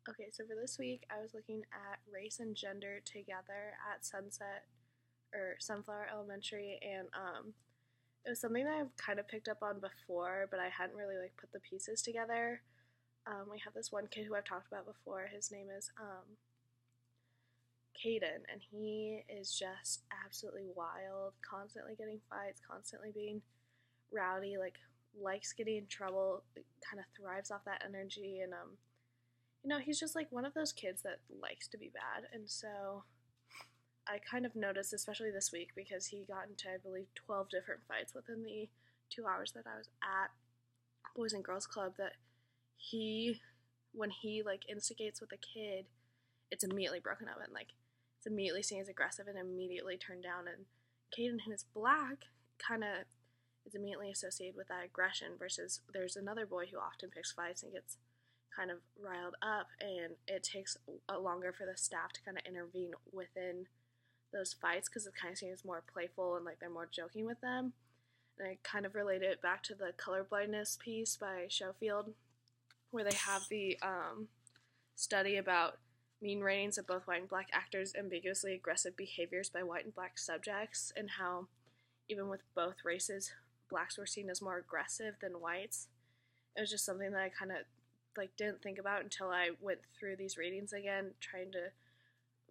Okay, so for this week, I was looking at race and gender together at Sunflower Elementary, and it was something that I've kind of picked up on before, but I hadn't really like put the pieces together. We have this one kid who I've talked about before. His name is Caden, and he is just absolutely wild, constantly getting fights, constantly being rowdy, like likes getting in trouble, kind of thrives off that energy, and he's just like one of those kids that likes to be bad. And so I kind of noticed, especially this week, because he got into, I believe, 12 different fights within the 2 hours that I was at Boys and Girls Club, that when he like instigates with a kid, it's immediately broken up and like it's immediately seen as aggressive and immediately turned down. And Caden, who is black, kind of is immediately associated with that aggression, versus there's another boy who often picks fights and gets kind of riled up, and it takes longer for the staff to kind of intervene within those fights because it kind of seems more playful and like they're more joking with them. And I kind of relate it back to the colorblindness piece by Schofield, where they have the study about mean ratings of both white and black actors' ambiguously aggressive behaviors by white and black subjects, and how even with both races, blacks were seen as more aggressive than whites. It was just something that I kind of like didn't think about until I went through these readings again, trying to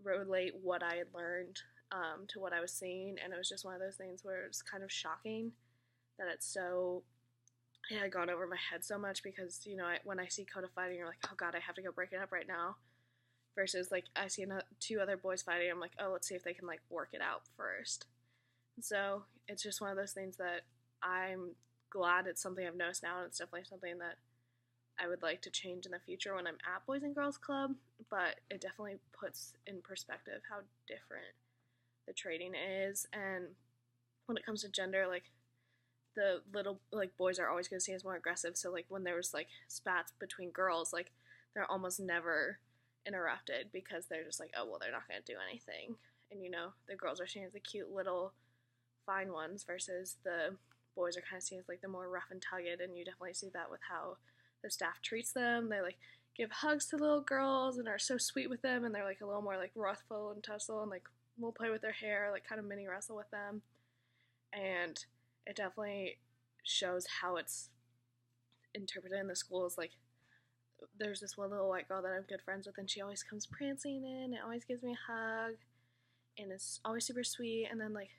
relate what I had learned to what I was seeing. And it was just one of those things where it was kind of shocking that it had gone over my head so much, because when I see Coda fighting, you're like, oh god, I have to go break it up right now, versus like I see two other boys fighting, I'm like, oh, let's see if they can like work it out first. And so it's just one of those things that I'm glad it's something I've noticed now, and it's definitely something that I would like to change in the future when I'm at Boys and Girls Club, but it definitely puts in perspective how different the trading is. And when it comes to gender, like the little like boys are always going to see as more aggressive, so like when there was like spats between girls, like they're almost never interrupted because they're just like, oh well, they're not going to do anything. And the girls are seen as the cute little fine ones, versus the boys are kind of seen as like the more rough and tugged. And you definitely see that with how the staff treats them. They like give hugs to little girls and are so sweet with them, and they're like a little more like wrathful and tussle and like will play with their hair, like kind of mini wrestle with them. And it definitely shows how it's interpreted in the schools. Like there's this one little white girl that I'm good friends with, and she always comes prancing in and always gives me a hug, and it's always super sweet. And then like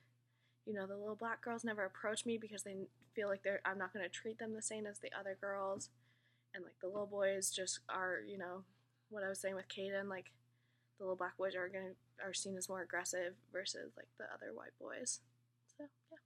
the little black girls never approach me because they feel like I'm not going to treat them the same as the other girls. And like the little boys just are, what I was saying with Caden, like the little black boys are seen as more aggressive versus like the other white boys. So yeah.